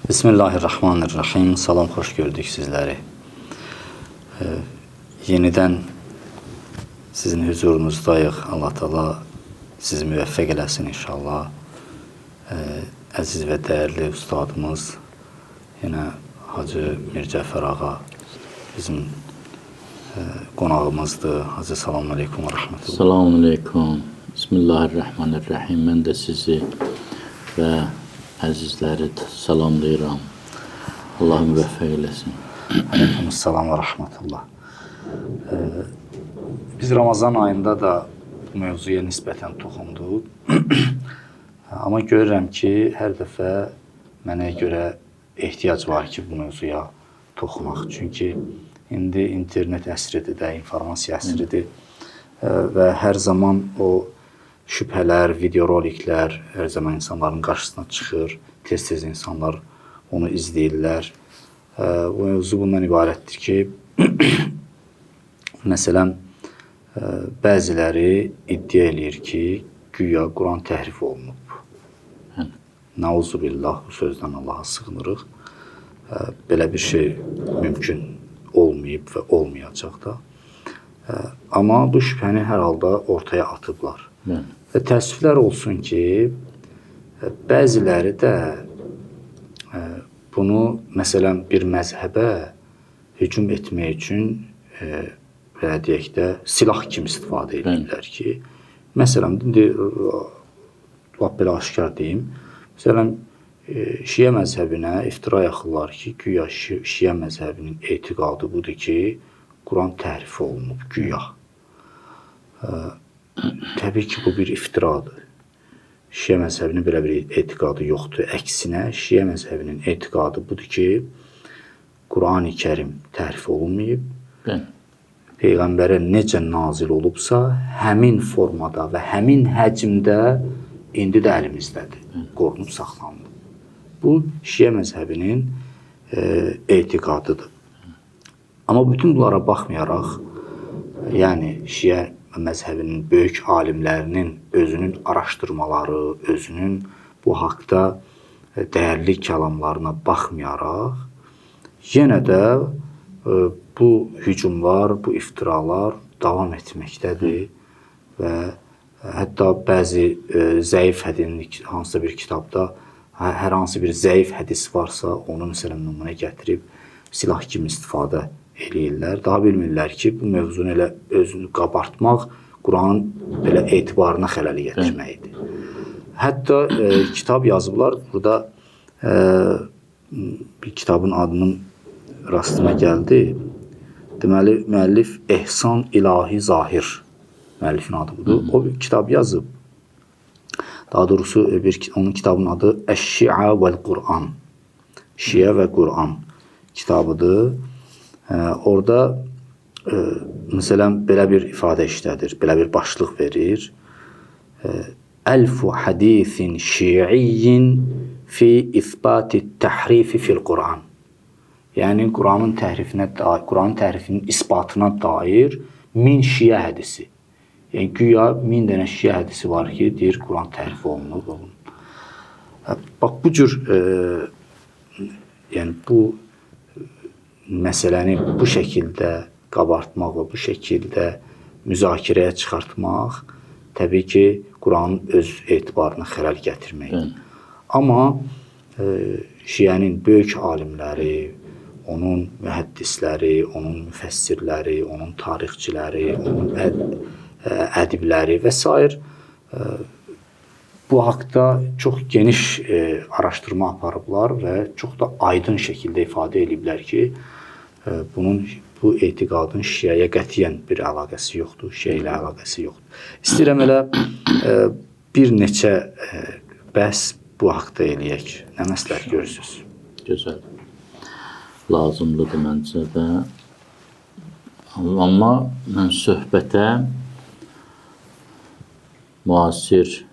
Bismillahirrahmanirrahim. Salam, xoş gördük sizləri. Yenidən sizin hüzurunuzdayıq. Allah Taala sizi müvəffəq eləsin inşallah. Əziz və dəyərli ustadımız, yenə Hacı Mircəfər ağa bizim qonağımızdır. Hacı, selamun aleyküm və rəhmətullah. Selamun aleyküm. Bismillahirrahmanirrahim. Mən də sizi və əzizləri salamlayıram. Allah müvəffəq eləsin. Aleykümselam və rəhmətullah. Biz Ramazan ayında da bu mövzuya nisbətən toxunduq. Amma görürəm ki, hər dəfə mənə görə ehtiyac var ki, bu mövzuya toxunaq. Çünki indi internet əsridir də, informasiya əsridir və hər zaman o şübhələr, videoroliklər hər zaman insanların qarşısına çıxır. Tez-tez insanlar onu izləyirlər. Bu mövzu bundan ibarətdir ki, məsələn, bəziləri iddia eləyir ki, güya Quran təhrif olunub. Nauzubillah, bu sözdən Allaha sığınırıq. Belə bir şey mümkün olmayıb və olmayacaq da. Amma bu şübhəni hər halda ortaya atıblar. Və təəssüflər olsun ki, bəziləri də bunu, məsələn, bir məzhəbə hücum etmək üçün belə deyək də, silah kimi istifadə edirlər ki, məsələn, indi lap belə aşkar deyim, məsələn, Şiə məzhəbinə iftira yaxırlar ki, güya Şiə məzhəbinin etiqadı budur ki, Quran təhrif olunub, güya. Təbii ki, bu bir iftiradır. Şiə məzhəbinin belə bir etiqadı yoxdur. Əksinə, Şiə məzhəbinin etiqadı budur ki, Quran-ı Kərim təhrif olunmayıb. Peyğəmbərə necə nazil olubsa, həmin formada və həmin həcmdə indi də əlimizdədir. Qorunub saxlanılıb. Bu, Şiə məzhəbinin etiqadıdır. Amma bütün bunlara baxmayaraq, yəni Şiə məzhəbinin böyük alimlərinin özünün araşdırmaları, özünün bu haqda dəyərli kəlamlarına baxmayaraq, yenə də bu hücumlar, bu iftiralar davam etməkdədir və hətta bəzi zəif hədis, hansısa bir kitabda hər hansı bir zəif hədis varsa, onu məsələn nümunə gətirib silah kimi istifadə eləyirlər. Daha bilmirlər ki, bu mövzunu elə özünü qabartmaq, Quranın belə etibarına xələli gətirməkdir. Hətta kitab yazıblar, burada bir kitabın adının rastıma gəldi. Deməli, müəllif Ehsan İlahi Zahir, müəllifin adı budur. O bir kitab yazıb. Daha doğrusu onun kitabın adı Əş-Şiə vəl-Quran, Şiə və Quran kitabıdır. Orada məsələn belə bir ifadə işlədir, belə bir başlıq verir. Əlfu hadisin şiiyyin fi isbati təhrifi fil Quran. Yəni Quranın təhrifinin isbatına dair 1000 şiə hədisi. Yəni güya 1000 dənə şiə hədisi var ki, deyir Quran təhrif olunub. Bax bu cür yəni bu məsələni bu şəkildə qabartmaq və bu şəkildə müzakirəyə çıxartmaq təbii ki, Quranın öz etibarına xələl gətirməkdir. Amma Şiənin böyük alimləri, onun mühəddisləri, onun müfəssirləri, onun tarixçiləri, onun ədibləri və s. Bu haqda çox geniş araşdırma aparıblar və çox da aydın şəkildə ifadə ediblər ki, bu etiqadın Şiəyə qətiyyən bir əlaqəsi yoxdur, Şiə ilə əlaqəsi yoxdur. İstəyirəm elə bir neçə bəhs bu haqda eləyək. Nə məsləhət görürsünüz? Gözəl. Lazımlıdır məncə də. Amma mən söhbətə müasir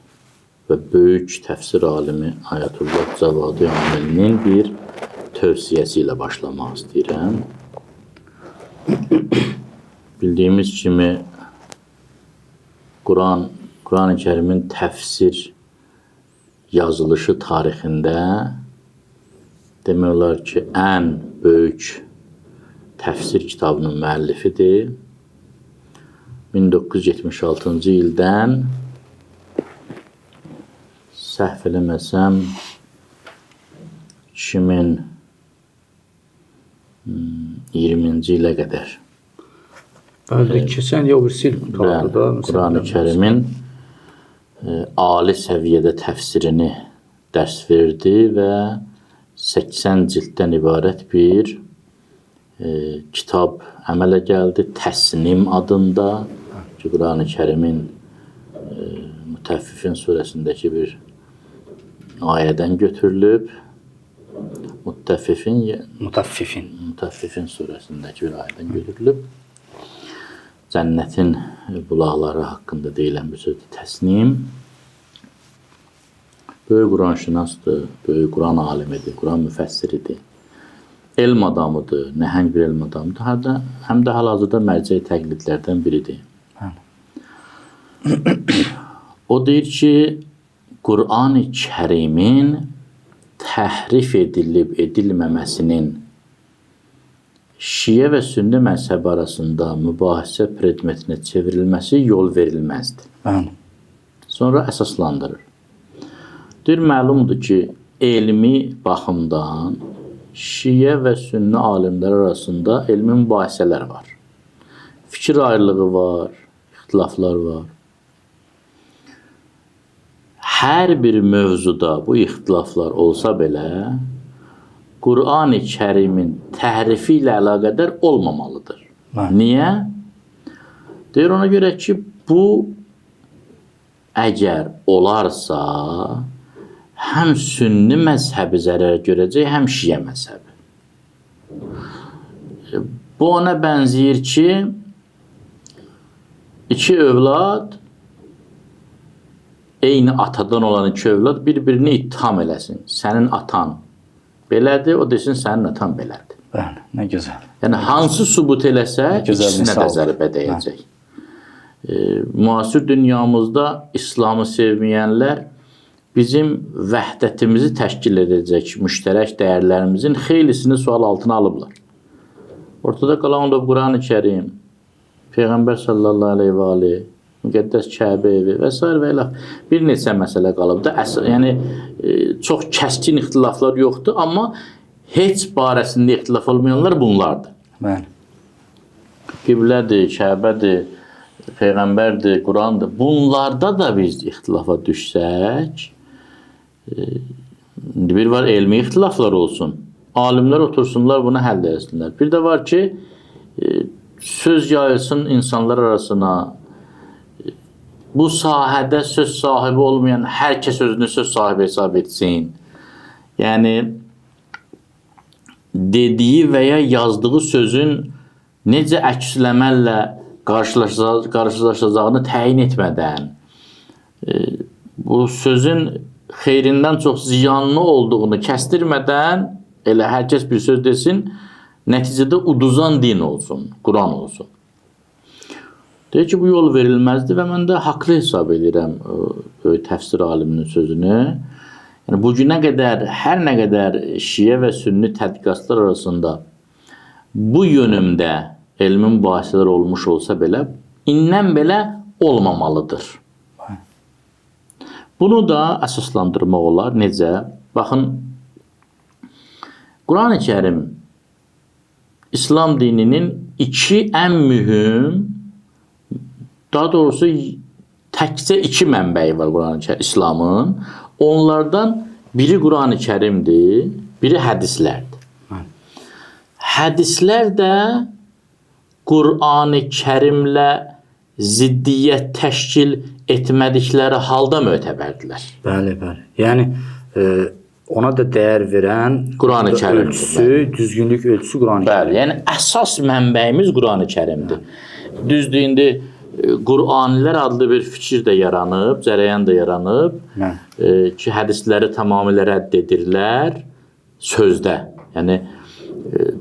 və böyük təfsir alimi Ayətullah Cavadi Amilinin bir tövsiyəsi ilə başlamaq istəyirəm. Bildiyimiz kimi Quran-ı Kərimin təfsir yazılışı tarixində demək olar ki, ən böyük təfsir kitabının müəllifidir. 1976-cı ildən səhv eləməsəm 2020-ci ilə qədər Bəli, keçən il birisi qutardı da. Quran-ı Kərimin ali səviyyədə təfsirini dərs verdi və 80 cilddən ibarət bir kitab əmələ gəldi. Təsnim adında ki, Quran-ı Kərimin Mütəffifin surəsindəki bir ayədən götürülüb. Mütəffifin surəsindəki bir ayədən götürülüb. Cənnətin bulaqları haqqında deyilən bir sözdür, təsnim. Böyük Quranşünasdır, böyük Quran alimidir, Quran müfəssiridir. Elm adamıdır, nəhəng bir elm adamıdır. Həm də hal-hazırda mərcəi təqlidlərdən biridir. O deyir ki, Quran-ı Kərimin təhrif edilib edilməməsinin Şiə və Sünni məzhəbi arasında mübahisə predmetinə çevrilməsi yol verilməzdir. Sonra əsaslandırır. Deyir, məlumdur ki, elmi baxımdan Şiə və Sünni alimlər arasında elmi mübahisələr var. Fikir ayrılığı var, ixtilaflar var. Hər bir mövzuda bu ixtilaflar olsa belə, Quran-ı Kərimin təhrifi ilə əlaqədar olmamalıdır. Niyə? Deyir, ona görə ki, bu əgər olarsa, həm Sünni məzhəbi zərər görəcək, həm Şiə məzhəbi. Bu ona bənzəyir ki, iki övlad, eyni atadan olan iki övlad bir-birini ittiham eləsin. Sənin atan belədir, o desin sənin atan belədir. Bəli, nə gözəl. Yəni, hansı sübut eləsə, ikisinə də zərbə dəyəcək. Müasir dünyamızda İslamı sevməyənlər bizim vəhdətimizi təşkil edəcək müştərək dəyərlərimizin xeylisini sual altına alıblar. Ortada qalan da Quran-ı Kərim, Peyğəmbər sallallahu aleyhi və aleyhi, müqəddəs Kəbə evi və s. və ilə bir neçə məsələ qalıbdır. Yəni, çox kəskin ixtilaflar yoxdur, amma heç barəsində ixtilaf olmayanlar bunlardır. Qiblədir, Kəbədir, Peyğəmbərdir, Qurandır. Bunlarda da biz ixtilafa düşsək, bir var elmi ixtilaflar olsun. Alimlər otursunlar, bunu həll etsinlər. Bir də var ki, söz yayılsın insanlar arasına. Bu sahədə söz sahibi olmayan hər kəs özünü söz sahibi hesab etsin. Yəni, dediyi və ya yazdığı sözün necə əksləməllə qarşılaşacağını təyin etmədən, bu sözün xeyrindən çox ziyanlı olduğunu kəstirmədən, elə hər kəs bir söz desin, nəticədə uduzan din olsun, Quran olsun. Deyir ki, bu yol verilməzdir və mən də haqlı hesab edirəm böyük təfsir aliminin sözünü. Yəni, bugünə qədər, hər nə qədər Şiə və Sünni tədqiqatçılar arasında bu yönümdə elmi mübahisələr olmuş olsa belə, indən belə olmamalıdır. Bunu da əsaslandırmaq olar. Necə? Baxın, Quran-ı Kərim İslam dininin iki ən mühüm, daha doğrusu təkcə iki mənbəyi var Quran-ı Kərim, İslamın. Onlardan biri Quran-ı Kərimdir, biri hədislərdir. Hədislər də Quran-ı Kərimlə ziddiyyət təşkil etmədikləri halda mötəbərdilər. Bəli. Yəni, ona da dəyər verən Quran-ı Kərimdir. Ölçüsü, düzgünlük ölçüsü Quran-ı Kərim. Bəli, yəni əsas mənbəyimiz Quran-ı Kərimdir. Düzdür, indi Quranilər adlı bir fikir də yaranıb, cərəyan da yaranıb ki, hədisləri tamamilə rədd edirlər sözdə. Yəni,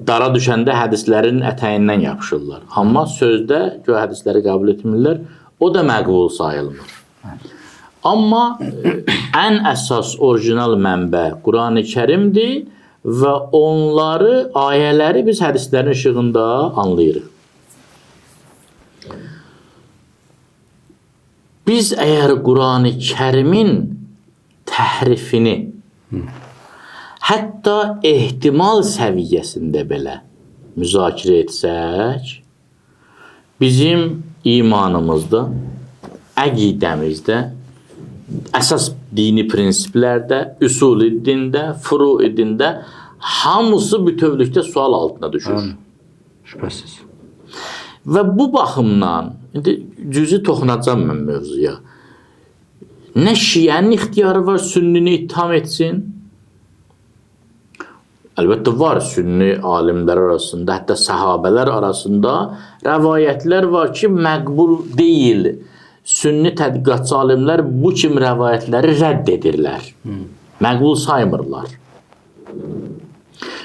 dara düşəndə hədislərin ətəyindən yapışırlar. Amma sözdə göy hədisləri qəbul etmirlər, o da məqbul sayılmır. Amma ən əsas orijinal mənbə Quran-ı Kərimdir və onları, ayələri biz hədislərin işığında anlayırıq. Biz əgər Qurani Kərimin təhrifini hətta ehtimal səviyyəsində belə müzakirə etsək, bizim imanımızda, əqidəmizdə, əsas dini prinsiplərdə, üsul-i dində, furu-i dində hamısı bütövlükdə sual altına düşür. Şübhəsiz. Və bu baxımdan, indi cüzi toxunacam mən mövzuya. Nə şiənin ixtiyarı var sünnini ittiham etsin? Əlbəttə var, sünni alimlər arasında, hətta səhabələr arasında rəvayətlər var ki, məqbul deyil. Sünni tədqiqatçı alimlər bu kimi rəvayətləri rədd edirlər. Məqbul saymırlar.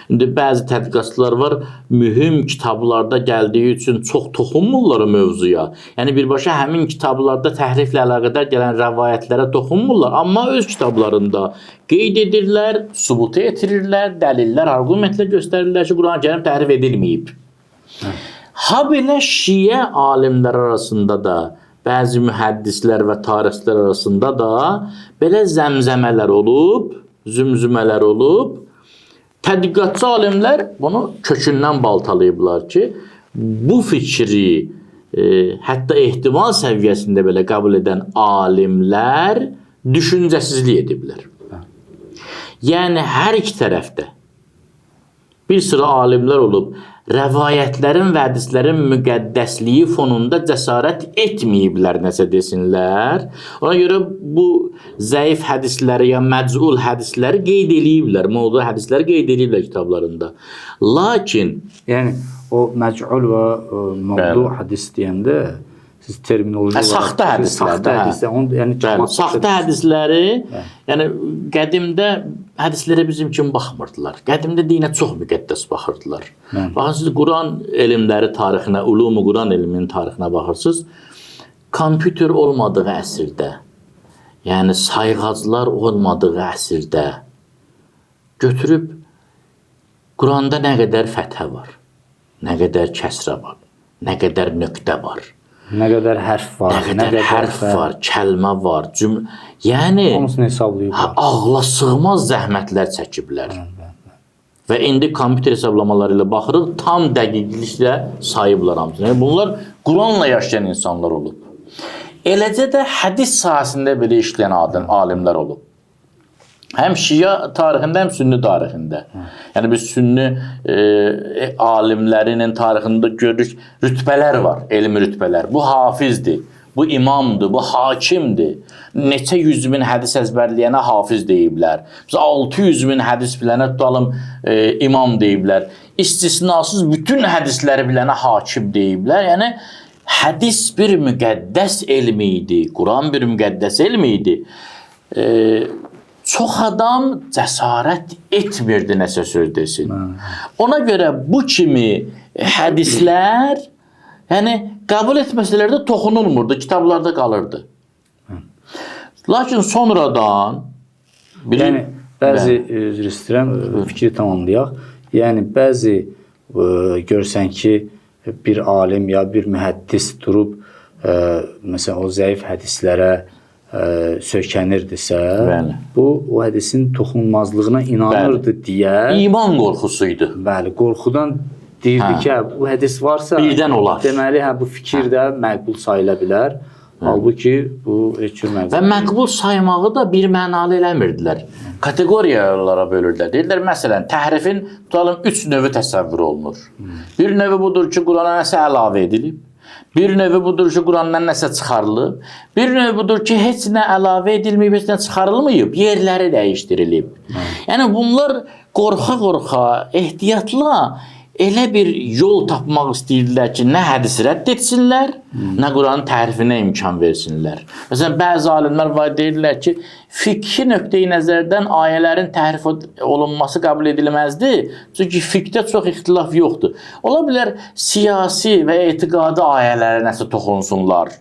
İndi bəzi tədqiqatçılar var, mühüm kitablarda gəldiyi üçün çox toxunmurlar mövzuya. Yəni birbaşa həmin kitablarda təhriflə əlaqədar gələn rəvayətlərə toxunmurlar, amma öz kitablarında qeyd edirlər, sübuta etirirlər, dəlillər, argumentlər göstərirlər ki, Quran-Kərim təhrif edilməyib. Ha belə şiə alimlər arasında da, bəzi mühəddislər və tarixçilər arasında da belə zəmzəmələr olub, zümzümələr olub. Tədqiqatçı alimlər bunu kökündən baltalayıblar ki, bu fikri hətta ehtimal səviyyəsində belə qəbul edən alimlər düşüncəsizlik ediblər. Yəni hər iki tərəfdə bir sıra alimlər olub, rəvayətlərin və hədislərin müqəddəsliyi fonunda cəsarət etməyiblər nəsə desinlər. Ona görə bu zəif hədisləri ya məcul hədisləri qeyd eləyiblər, mövdu hədisləri qeyd eləyiblər kitablarında. Lakin yəni o məcul və mövdu hədis deyəndə siz terminoloji saxta hədislər, yəni saxta hədisləri, yəni qədimdə hədislərə bizim kimi baxmırdılar. Qədimdə dinə çox müqəddəs baxırdılar. Baxın siz Quran elmləri tarixinə, ulumu Quran elminin tarixinə baxırsınız. Kompüter olmadığı əsrdə, yəni sayğaclar olmadığı əsrdə götürüb Quranda nə qədər fəthə var, nə qədər kəsrə var, nə qədər nöqtə var. Nə qədər hərf var, nə qədər hərf var, kəlmə var, cümlə. Yəni hamısını hesablayıblar. Ağla sığmaz zəhmətlər çəkiblər. Və indi kompüter hesablamaları ilə baxırıq, tam dəqiqliklə sayıblar hamısını. Yəni bunlar Quranla yaşayan insanlar olub. Eləcə də hədis sahəsində belə işləyən alimlər olub. Həm şia tarixində, həm sünni tarixində. Yəni biz sünni alimlərinin tarixində görürük, rütbələr var, elmi rütbələr. Bu hafizdir, bu imamdır, bu hakimdir. Neçə 100 min hədis əzbərləyənə hafiz deyiblər. Biz 600 min hədis bilənə tutalım imam deyiblər. İstisnasız bütün hədisləri bilənə hakim deyiblər. Yəni hədis bir müqəddəs elmi idi, Quran bir müqəddəs elmi idi. Çox adam cəsarət etmirdi nəsə söz desin. Ona görə bu kimi hədislər yəni qəbul etməsələr də toxunulmurdu, kitablarda qalırdı. Lakin sonradan yəni bəzi üzr istəyirəm, fikri tamamlayaq. Yəni bəzi görsən ki, bir alim ya bir mühəddis durub məsələn o zəif hədislərə söykənirdisə, bu o hədisin toxunulmazlığına inanırdı deyə iman qorxusuydu. Bəli, qorxudan deyirdi ki, bu hədis varsa birdən olar. Deməli, bu fikir də məqbul sayıla bilər. Halbuki bu heç cür məqbul. Və məqbul saymağı da bir mənalı eləmirdilər. Kateqoriyalara bölürdülər. Deyirlər, məsələn, təhrifin tutalım 3 növü təsəvvür olunur. Bir növü budur ki, Qurana nəsə əlavə edilib. Bir növü budur ki, Qurandan nəsə çıxarılıb. Bir növü budur ki, heç nə əlavə edilməyib, heç nə çıxarılmayıb, yerləri dəyişdirilib. Yəni bunlar qorxa-qorxa, ehtiyatla elə bir yol tapmaq istəyirdilər ki, nə hədisi rədd etsinlər, nə Quranın təhrifinə imkan versinlər. Məsələn, bəzi alimlər var deyirlər ki, fiqhi nöqteyi nəzərdən ayələrin təhrif olunması qəbul edilməzdi. Çünki fiqhdə çox ixtilaf yoxdur. Ola bilər siyasi və etiqadi ayələrə nəsə toxunsunlar.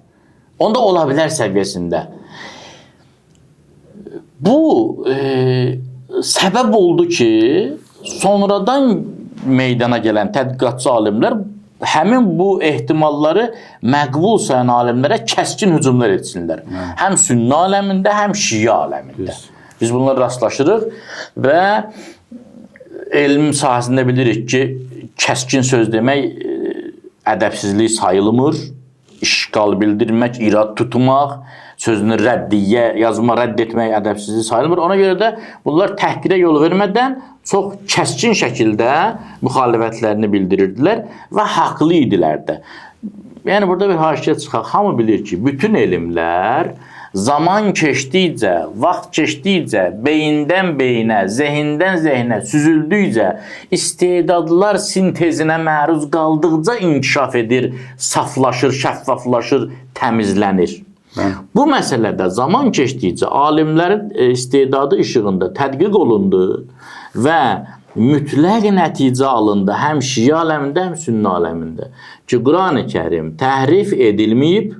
Onda ola bilər səviyyəsində. Bu səbəb oldu ki, sonradan meydana gələn tədqiqatçı alimlər həmin bu ehtimalları məqbul sayan alimlərə kəskin hücumlar etsinlər. Həm sünni aləmində, həm şiə aləmində. Biz bunlara rastlaşırıq və elm sahəsində bilirik ki, kəskin söz demək ədəbsizlik sayılmır, işqal bildirmək, irad tutmaq, sözünü rəddiyyə, yazma rədd etmək ədəbsizlik sayılmır. Ona görə də bunlar təhqirə yol vermədən çox kəskin şəkildə müxalifətlərini bildirirdilər və haqlı idilər də. Yəni, burada bir haşiyə çıxaq. Hamı bilir ki, bütün elmlər zaman keçdikcə, vaxt keçdikcə, beyindən beyinə, zehindən zehinə süzüldükcə, istedadlar sintezinə məruz qaldıqca inkişaf edir, saflaşır, şəffaflaşır, təmizlənir. Bu məsələdə zaman keçdikcə alimlərin istedadı işığında tədqiq olundu və mütləq nəticə alındı həm şiə aləmində, həm sünni aləmində ki, Quran-ı Kərim təhrif edilməyib,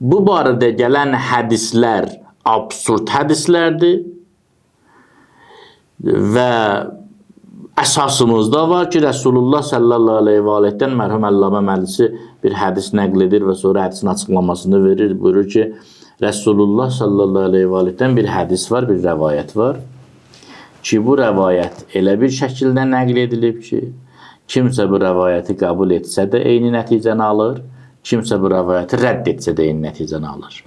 bu barədə gələn hədislər absurd hədislərdir və əsasımız da var ki, Rəsulullah sallallahu aleyhi və aleyhdən mərhum Əllamə Məclisi bir hədis nəql edir və sonra hədisin açıqlamasını verir. Buyurur ki, Rəsulullah sallallahu aleyhi və aleyhdən bir hədis var, bir rəvayət var ki, bu rəvayət elə bir şəkildə nəql edilib ki, kimsə bu rəvayəti qəbul etsə də eyni nəticəni alır, kimsə bu rəvayəti rədd etsə də eyni nəticəni alır.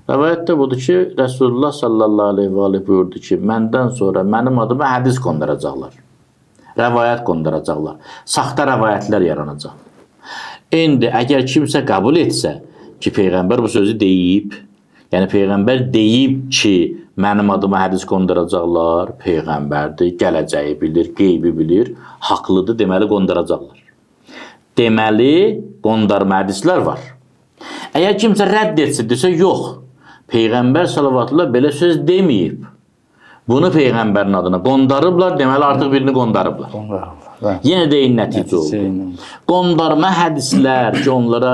Rəvayət də budur ki, Rəsulullah sallallahu aleyhi və aleyh buyurdu ki, məndən sonra mənim adıma hədis qonduracaqlar, rəvayət qonduracaqlar, saxta rəvayətlər yaranacaq. İndi əgər kimsə qəbul etsə ki, Peyğəmbər bu sözü deyib, yəni Peyğəmbər deyib ki, mənim adıma hədis qonduracaqlar, Peyğəmbərdir, gələcəyi bilir, qeybi bilir, haqlıdır, deməli qonduracaqlar. Deməli, qondarma hədislər var. Əgər kimsə rədd etsə, desə, yox, Peyğəmbər salavatullah belə söz deməyib. Bunu Peyğəmbərin adına qondarıblar, deməli artıq birini qondarıblar. Yenə də eyni nəticə oldu. Qondarma hədislər ki, onlara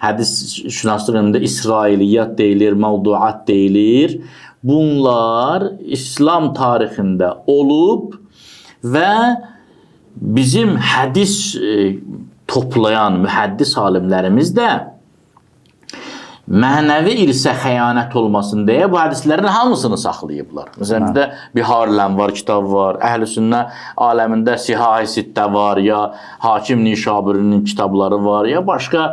hədis şünaslığında İsrailiyyat deyilir, mavduat deyilir. Bunlar İslam tarixində olub və bizim hədis toplayan mühəddis alimlərimiz də mənəvi irsə xəyanət olmasın deyə bu hədislərin hamısını saxlayıblar. Məsələn, bizdə Bihar-ül Ənvar kitab var, Əhl-i-Sünnə aləmində Sihah-i Sittə var, ya Hakim Nişabürinin kitabları var, ya başqa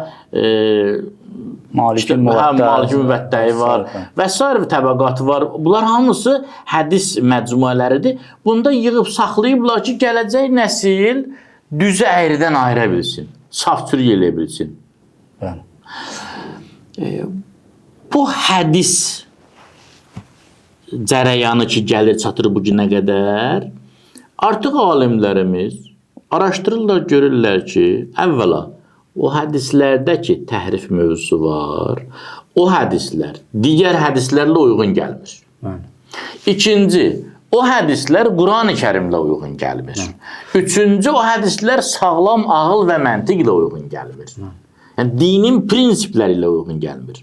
Malik-i Müvəttəyi var və s. təbəqatı var. Bunlar hamısı hədis məcmuələridir. Bunda yığıb saxlayıblar ki, gələcək nəsil düzü əyridən ayıra bilsin, saf-çürük eləyə bilsin. Bu hədis cərəyanı ki, gəlir, çatır bu günə qədər, artıq alimlərimiz araşdırırlar, görürlər ki, əvvəla, o hədislərdə ki, təhrif mövzusu var, o hədislər digər hədislərlə uyğun gəlmir. İkinci, o hədislər Quran-ı Kərimlə uyğun gəlmir. Üçüncü, o hədislər sağlam ağıl və məntiqlə uyğun gəlmir. Yəni, dinin prinsipləri ilə uyğun gəlmir.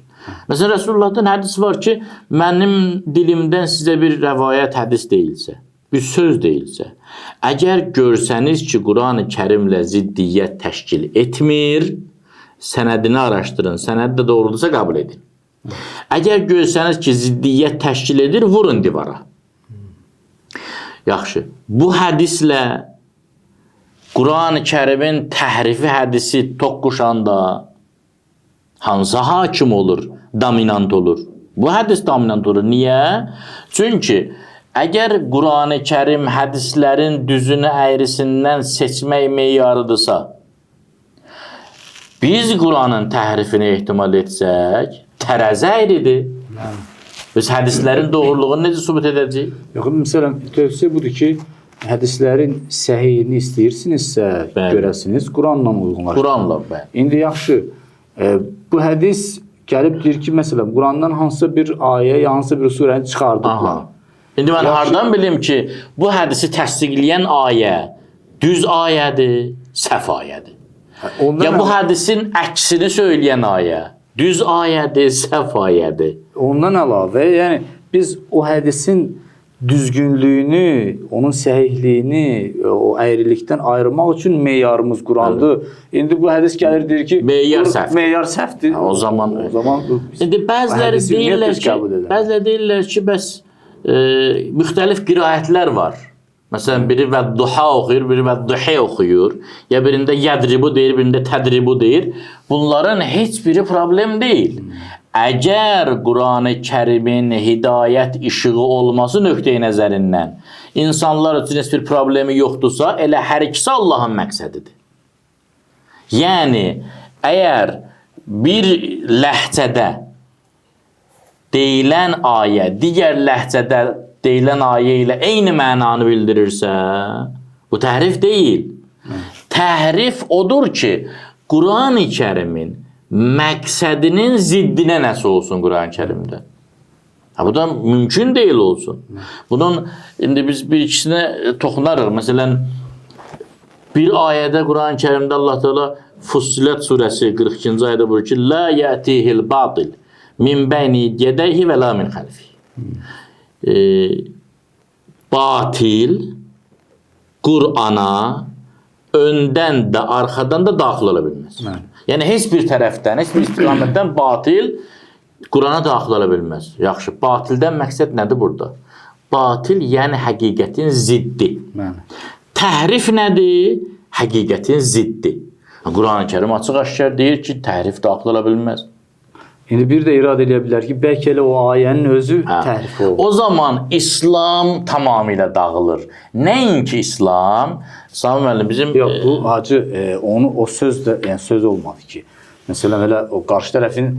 Məsələn, Rəsullahdan hədis var ki, mənim dilimdən sizə bir rəvayət hədis deyilsə, bir söz deyilsə, əgər görsəniz ki, Quran-ı Kərimlə ziddiyyət təşkil etmir, sənədini araşdırın, sənəd də doğrudursa qəbul edin. Əgər görsəniz ki, ziddiyyət təşkil edir, vurun divara. Yaxşı, bu hədislə Quran-ı Kərimin təhrifi hədisi toqquşanda hansı hakim olur, dominant olur? Bu hədis dominant olur. Niyə? Çünki əgər Quran-ı Kərim hədislərin düzünü əyrisindən seçmək meyarıdırsa, biz Quranın təhrifini ehtimal etsək, tərəzi əyridir. Biz hədislərin doğruluğunu necə sübut edəcəyik? Yox, məsələn, tövsiyə budur ki, hədislərin səhihini istəyirsinizsə, görəsiniz, Quranla uyğunlaşdırın. Quranla, bəli. İndi yaxşı, bu hədis gəlib deyir ki, məsələn, Qurandan hansısa bir ayə, hansısa bir surəni çıxardıblar. İndi mən hardan bilim ki, bu hədisi təsdiqləyən ayə düz ayədir, səhv ayədir. Ya bu hədisin əksini söyləyən ayə düz ayədir, səhv ayədir. Ondan əlavə, yəni biz o hədisin düzgünlüyünü, onun səhihliyini, o əyrilikdən ayırmaq üçün meyarımız Qurandır. İndi bu hədis gəlir deyir ki, Meyar səhvdir. Meyar səhvdir. O zaman İndi bəziləri deyirlər ki, bəs müxtəlif qiraətlər var. Məsələn, biri vədduha oxuyur, biri vədduhi oxuyur. Ya birində yədribu deyir, birində tədribu deyir. Bunların heç biri problem deyil. Əgər Quran-ı Kərimin hidayət işığı olması nöqteyi nəzərindən insanlar üçün heç bir problemi yoxdursa, elə hər ikisi Allahın məqsədidir. Yəni, əgər bir ləhcədə deyilən ayə digər ləhcədə deyilən ayə ilə eyni mənanı bildirirsə, bu təhrif deyil. Təhrif odur ki, Quran-ı Kərimin məqsədinin ziddinə nəsə olsun Quran-ı Kərimdə. Bu da mümkün deyil olsun. Bunun, indi biz bir ikisinə toxunarıq. Məsələn, bir ayədə Quran-ı Kərimdə Allah Teala Fussilat surəsi 42-ci ayədə buyurur ki, La yətihil batil min bəyni yədəyhi və la min xəlfi. Batil Qur'ana öndən də arxadan da daxil ola bilməz. Yəni heç bir tərəfdən, heç bir istiqamətdən batil Qur'ana daxil ola bilməz. Yaxşı, batildən məqsəd nədir burada? Batil yəni həqiqətin ziddi. Təhrif nədir? Həqiqətin ziddi. Quran-ı Kərim açıq-aşkar deyir ki, təhrif daxil ola bilməz. İndi bir də irad edə bilər ki, bəlkə elə o ayənin özü təhrif olur. O zaman İslam tamamilə dağılır. Nəinki İslam? Sami müəllim bizim... Yox, bu hacı, o söz də, yəni söz olmadı ki. Məsələn, elə o qarşı tərəfin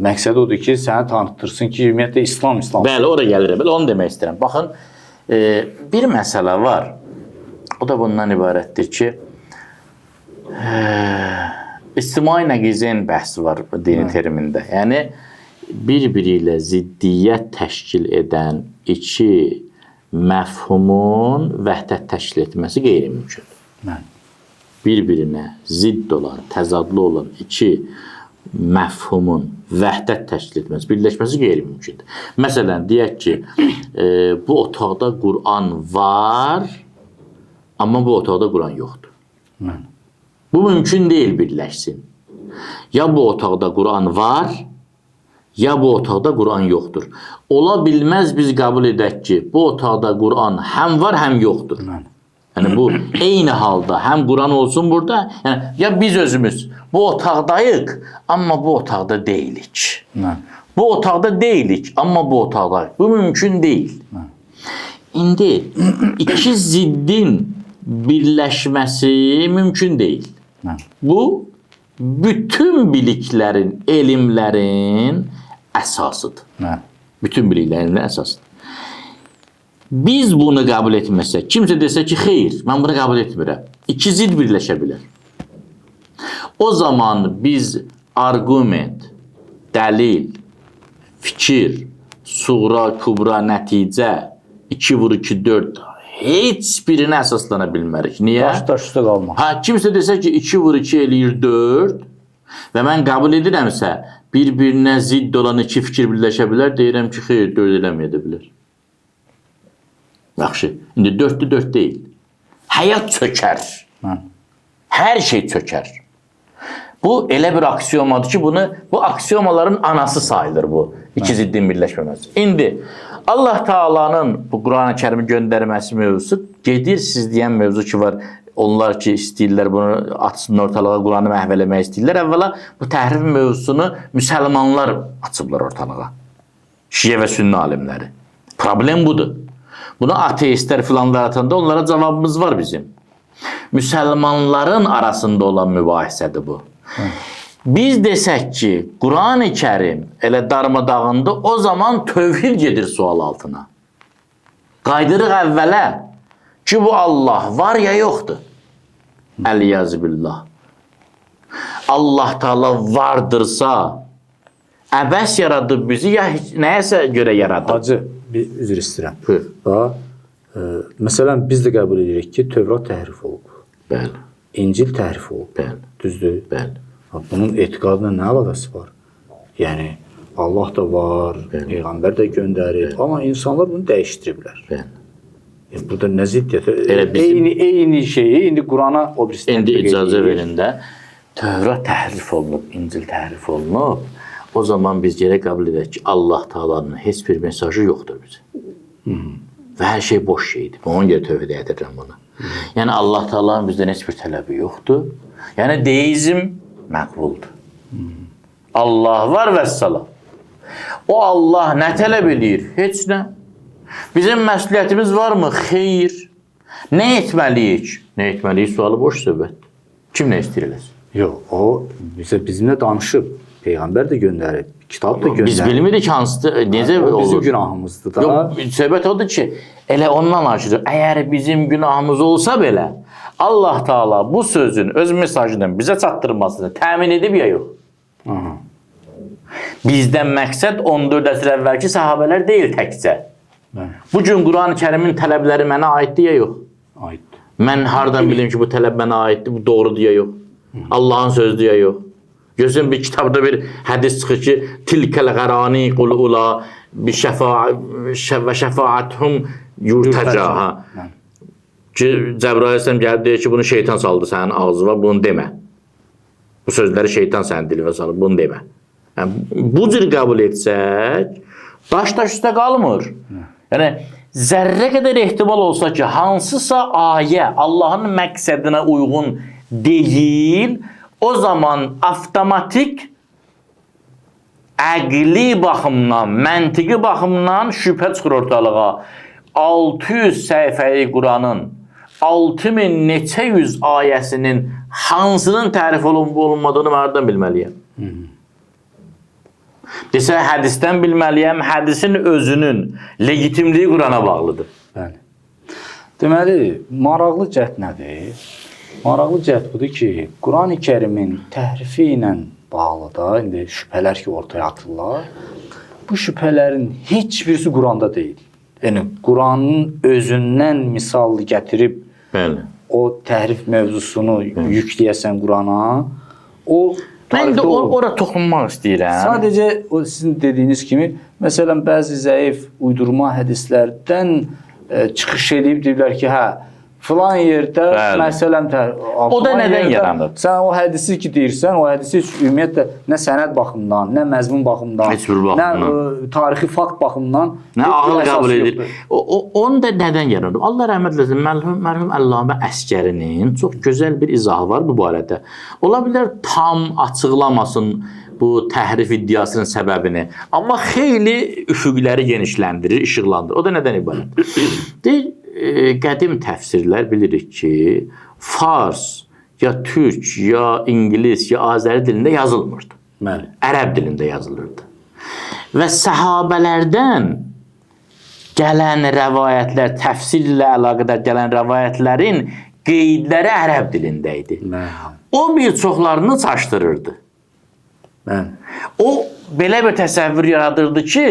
məqsədi odur ki, səni tanıtdırsın ki, ümumiyyətlə İslam. Bəli, oraya gəlir. Onu demək istəyirəm. Baxın, bir məsələ var. O da bundan ibarətdir ki, İctimai nəqizin bəhsi var dini termində. Yəni, bir-biri ilə ziddiyyət təşkil edən iki məfhumun vəhdət təşkil etməsi qeyri-mümkündür. Bir-birinə zidd olan, təzadlı olan iki məfhumun vəhdət təşkil etməsi, birləşməsi qeyri-mümkündür. Məsələn, deyək ki, bu otaqda Quran var, amma bu otaqda Quran yoxdur. Bu mümkün deyil birləşsin. Ya bu otaqda Quran var, ya bu otaqda Quran yoxdur. Ola bilməz biz qəbul edək ki, bu otaqda Quran həm var, həm yoxdur. Yəni bu eyni halda həm Quran olsun burada, yəni ya biz özümüz bu otaqdayıq, amma bu otaqda deyilik. Bu otaqda deyilik, amma bu otaqdayıq. Bu mümkün deyil. İndi iki ziddin birləşməsi mümkün deyil. Bu, bütün biliklərin, elmlərin əsasıdır. Bütün biliklərin, elmlərin əsasıdır. Biz bunu qəbul etməsək, kimsə desə ki, xeyr, mən bunu qəbul etmirəm. İki zid birləşə bilər. O zaman biz argument, dəlil, fikir, suğra, kubra, nəticə, 2 vur 2, 4 heç birinə əsaslana bilmərik. Niyə? Daş üstə qalmaq. Kimsə desə ki, 2 vur 2 eləyir 4 və mən qəbul edirəmsə, bir-birinə zidd olan iki fikir birləşə bilər, deyirəm ki, xeyr, 4 eləməyə də bilər. Yaxşı, indi 4-dür, 4 deyil. Həyat çökər. Hər şey çökər. Bu, elə bir aksiomadır ki, bu aksiomaların anası sayılır bu. İki ziddin birləşməməsi. İndi, Allah Taala'nın bu Quran-ı Kərimi göndərməsi mövzusu, gedir siz deyən mövzu ki var, onlar ki istəyirlər bunu açsın ortalığa, Quranı məhv eləmək istəyirlər. Əvvəla bu təhrif mövzusunu müsəlmanlar açıblar ortalığa. Şiə və sünni alimləri. Problem budur. Bunu ateistlər filanlar atanda onlara cavabımız var bizim. Müsəlmanların arasında olan mübahisədir bu. Biz desək ki, Quran-ı Kərim elə darmadağında, o zaman tövhid gedir sual altına. Qaydırıq əvvələ ki, bu Allah var ya yoxdur. Əl-Yazı billah. Allah Taala vardırsa, əbəs yaradıb bizi, ya nəyəsə görə yaradıb. Hacı, bir üzr istəyirəm. Məsələn, biz də qəbul edirik ki, Tövrat təhrif olub. Bəli. İncil təhrif olub. Bəli. Düzdür? Bəli. Bunun etiqadına nə əlaqəsi var? Yəni, Allah da var, Peyğəmbər də göndərir. Amma insanlar bunu dəyişdiriblər. Burada nə ziddiyyət? Eyni şeyi indi Qurana o birisi İndi icazə verin də Tövrat təhrif olunub, İncil təhrif olunub. O zaman biz gərək qəbul edək ki, Allah Taala'nın heç bir mesajı yoxdur bizə. Və hər şey boş şeydir. Ona görə tövhid edirəm bunu. Yəni Allah Taala'nın bizdən heç bir tələbi yoxdur. Yəni deizm məqbuldur. Allah var və salam. O Allah nə tələb eləyir? Heç nə. Bizim məsuliyyətimiz varmı? Xeyr. Nə etməliyik? Nə etməliyik? Sualı boş söhbət. Kim nə istəyir eləsin? Yox, o bizimlə danışıb. Peyğəmbər də göndərib, kitab da göndərib. Biz bilmirik hansıdır, necə olur? O bizim günahımızdır da. Yox, söhbət odur ki, elə ondan aşırı. Əgər bizim günahımız olsa belə, Allah Taala bu sözün öz mesajını bizə çatdırmasını təmin edib ya yox? Bizdən məqsəd 14 əsr əvvəlki sahabələr deyil təkcə. Bugün Quran-ı Kərimin tələbləri mənə aiddir ya yox? Aiddir. Mən hardan bilim ki, bu tələb mənə aiddir, bu doğrudur ya yox? Allahın sözdür ya yox? Gözün bir kitabda bir hədis çıxır ki, tilkəl qərani qulula və şəfaəthum yurtaca. Ki, Cəbrail əsələm gəlib deyir ki, bunu şeytan saldı sənin ağzına, bunu demə. Bu sözləri şeytan sənin dilinə salır, bunu demə. Yəni, bu cür qəbul etsək, daş üstə qalmır. Yəni, zərrə qədər ehtimal olsa ki, hansısa ayə Allahın məqsədinə uyğun deyil, o zaman avtomatik əqli baxımdan, məntiqi baxımdan şübhə çıxır ortalığa. 600 səhifəyi Quranın 6000 neçə yüz ayəsinin hansının tərif olunmadığını mərdən bilməliyəm. Desə, hədisdən bilməliyəm, hədisin özünün legitimliyi Qurana bağlıdır. Bəli. Deməli, maraqlı cəhd nədir? Maraqlı cəhd budur ki, Quran-ı Kərimin təhrifi ilə bağlı da, indi şübhələr ki, ortaya atırlar. Bu şübhələrin heç birisi Quranda deyil. Yəni, Quranın özündən misal gətirib, o təhrif mövzusunu yükləyəsən Qurana, o mən də ora toxunmaq istəyirəm. Sadəcə o sizin dediyiniz kimi, məsələn, bəzi zəif uydurma hədislərdən çıxış edib deyirlər ki, hə, filan yerdə məsələn o da nədən yaranır? Sən o hədisi ki deyirsən, o hədisi ümumiyyətlə nə sənəd baxımından, nə məzmun baxımından, nə tarixi fakt baxımından nə ağıl qəbul edir. Onu da nədən yaranır? Allah rəhmət eləsin, mərhum Əllamə Əsgərinin çox gözəl bir izahı var bu barədə. Ola bilər tam açıqlamasın bu təhrif iddiasının səbəbini, amma xeyli üfüqləri genişləndirir, işıqlandırır. O da nədən ibarət? Deyir, qədim təfsirlər bilirik ki, fars, ya türk, ya ingilis, ya azəri dilində yazılmırdı. Ərəb dilində yazılırdı. Və səhabələrdən gələn rəvayətlər, təfsir ilə əlaqədar gələn rəvayətlərin qeydləri ərəb dilində idi. O bir çoxlarını çaşdırırdı. O belə bir təsəvvür yaradırdı ki,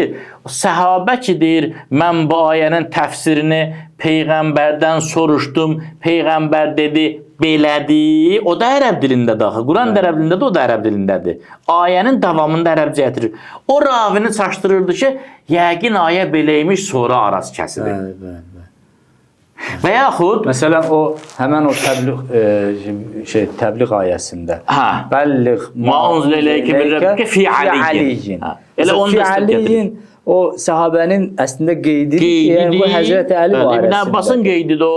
səhabə ki deyir, mən bu ayənin təfsirini Peyğəmbərdən soruşdum, Peyğəmbər dedi, belədir. O da ərəb dilində daxil. Quran da ərəb dilindədir, o da ərəb dilindədir. Ayənin davamında ərəbcə gətirir. O ravini çaşdırırdı ki, yəqin ayə beləymiş, sonra arası kəsilir. Və yaxud məsələn o həmən o təbliğ ayəsində bəlliğ ma unzilə ileyke min rabbike fi aliyyin. Elə onu da aliyyin o səhabənin əslində qeydidir ki, yəni bu Həzrəti Əli barəsində. İbn Abbasın qeydidir o,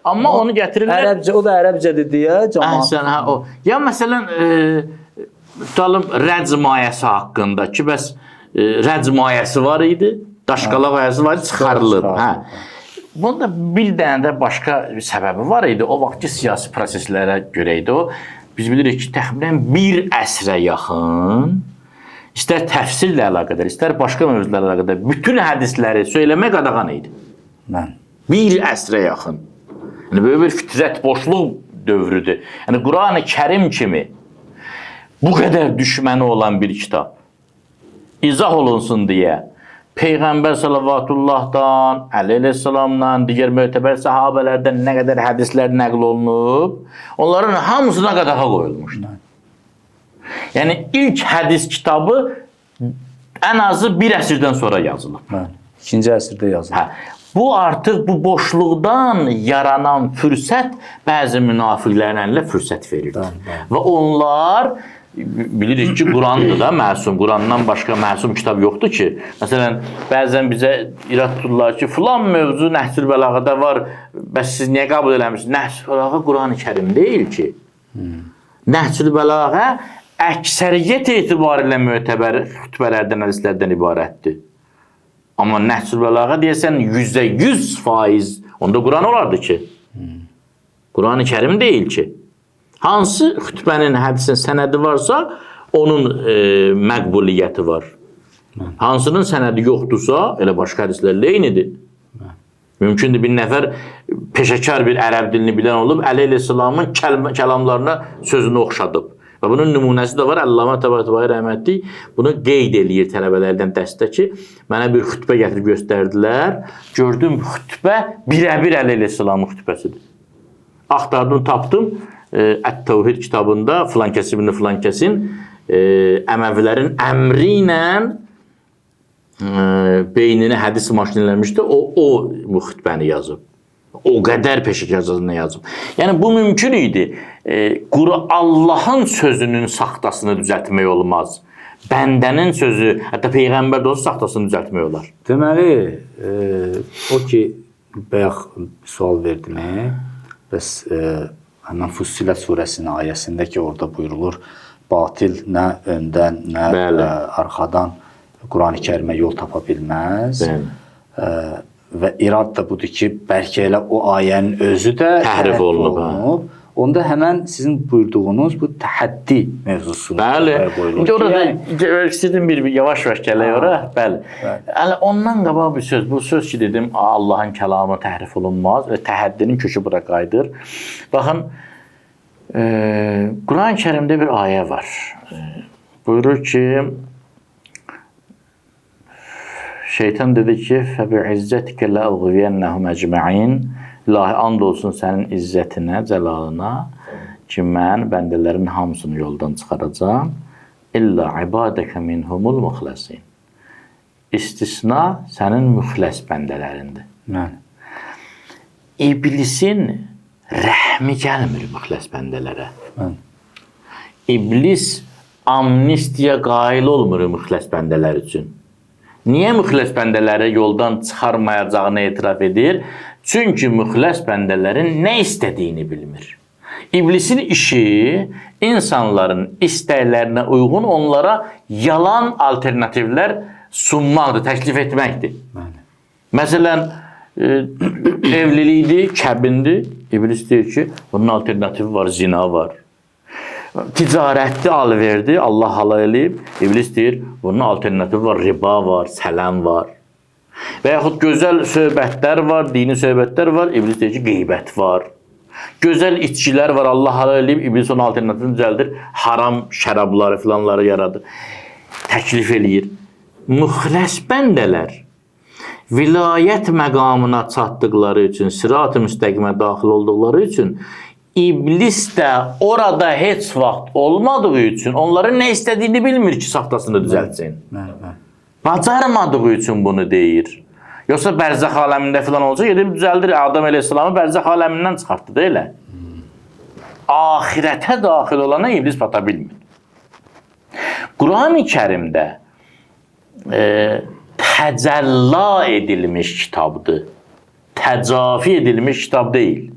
amma onu gətirirlər. Ərəbcə, o da ərəbcədir deyə cəmaət. Əhsən, hə o. Ya məsələn tutalım rəcm ayəsi haqqında ki, bəs rəcm ayəsi var idi, daşqalaq ayəsi var idi, çıxarılıb. Hə. Bunun da bir dənə də başqa səbəbi var idi. O vaxtki siyasi proseslərə görə idi o. Biz bilirik ki, təxminən bir əsrə yaxın, istər təfsirlə əlaqədar, istər başqa mövzularla əlaqədar, bütün hədisləri söyləmək qadağan idi. Bir əsrə yaxın. Yəni, böyle bir fitrət boşluq dövrüdür. Yəni, Quran-ı Kərim kimi bu qədər düşməni olan bir kitab izah olunsun deyə Peyğəmbər sallavatullahdan, Əli əleyhissalamdan, digər mötəbər səhabələrdən nə qədər hədislər nəql olunub, onların hamısına qadağa qoyulmuşdur. Yəni, ilk hədis kitabı ən azı bir əsrdən sonra yazılıb. Bəli. 2-ci əsrdə yazılıb. Hə. Bu artıq bu boşluqdan yaranan fürsət bəzi münafiqlərin əlinə fürsət verirdi. Və onlar bilirik ki, Qurandır da məsum. Qurandan başqa məsum kitab yoxdur ki. Məsələn, bəzən bizə irad tuturlar ki, filan mövzu Nəhsül Bəlağədə var, bəs siz niyə qəbul eləmirsiniz? Nəhsül Bəlağə Quran-ı Kərim deyil ki. Nəhsül Bəlağə əksəriyyət etibarilə mötəbər xütbələrdən, hədislərdən ibarətdir. Amma Nəhsül Bəlağə deyəsən %100% onda Quran olardı ki. Quran-ı Kərim deyil ki. Hansı xütbənin, hədisin sənədi varsa, onun məqbuliyyəti var. Hansının sənədi yoxdursa, elə başqa hədislərlə eynidir. Mümkündür bir nəfər peşəkar bir ərəb dilini bilən olub, Əli əleyhissalamın kəlamlarına sözünü oxşadıb. Və bunun nümunəsi də var. Əllamə Təbarətəbayi rəhmətli bunu qeyd eləyir tələbələrdən dəstə ki, mənə bir xütbə gətirib göstərdilər. Gördüm, xütbə birə-bir Əli əleyhissalamın xütbəsidir. Axtardım, tapdım. Ət-Təvhid kitabında filankəs ibn filankəsin Əməvilərin əmri ilə beynini hədis maşinləmişdi. O bu xütbəni yazıb. O qədər peşəkarcasına yazıb. Yəni bu mümkün idi. Allahın sözünün saxtasını düzəltmək olmaz. Bəndənin sözü, hətta Peyğəmbər də olsa saxtasını düzəltmək olar. Deməli, o ki, bayaq sual verdim, bəs həmən Fussilə surəsinin ayəsində ki, orada buyurulur, batil nə öndən, nə arxadan Quran-ı Kərimə yol tapa bilməz. Və irad da budur ki, bəlkə elə o ayənin özü də təhrif olunub. Onda həmən sizin buyurduğunuz bu təhəddi mövzusunu qoyulur. İndi orada istədim bir yavaş-yavaş gələk ora. Bəli. Ondan qabaq bir söz. Bu söz ki, dedim, Allahın kəlamı təhrif olunmaz və təhəddinin kökü bura qayıdır. Baxın, Quran-ı Kərimdə bir ayə var. Buyurur ki, şeytan dedi ki, فَبِعِزَّتِكَ لَأُغْوِيَنَّهُمْ أَجْمَعِينَ İlahi and olsun sənin izzətinə, cəlalına ki, mən bəndələrin hamısını yoldan çıxaracam. İlla ibadəkə minhumul muxləsin. İstisna sənin müxləs bəndələrindir. İblisin rəhmi gəlmir müxləs bəndələrə. İblis amnistiya qail olmur müxləs bəndələr üçün. Niyə müxləs bəndələri yoldan çıxarmayacağını etiraf edir? Çünki müxləs bəndələrin nə istədiyini bilmir. İblisin işi insanların istəklərinə uyğun onlara yalan alternativlər sunmaqdır, təklif etməkdir. Məsələn, evlilikdir, kəbindir. İblis deyir ki, bunun alternativi var, zina var. Ticarətli alverdi, Allah halal eləyib. İblis deyir, bunun alternativi var, riba var, sələm var. Və yaxud gözəl söhbətlər var, dini söhbətlər var, İblis deyir ki, qeybət var. Gözəl içkilər var, Allah halal eləyib, İblis onun alternativini düzəldir, haram şərabları filanları yaradır. Təklif eləyir. Müxləs bəndələr vilayət məqamına çatdıqları üçün, sırat-ı müstəqimə daxil olduqları üçün İblis də orada heç vaxt olmadığı üçün onların nə istədiyini bilmir ki, saxtasını düzəltsin. Bacarmadığı üçün bunu deyir. Yoxsa bərzəx aləmində filan olacaq, gedib düzəldir. Adam əleyhissalamı bərzəx aləmindən çıxartdı da elə. Ahirətə daxil olana İblis bata bilmir. Quran-ı Kərimdə təcəlla edilmiş kitabdır. Təcafi edilmiş kitab deyil.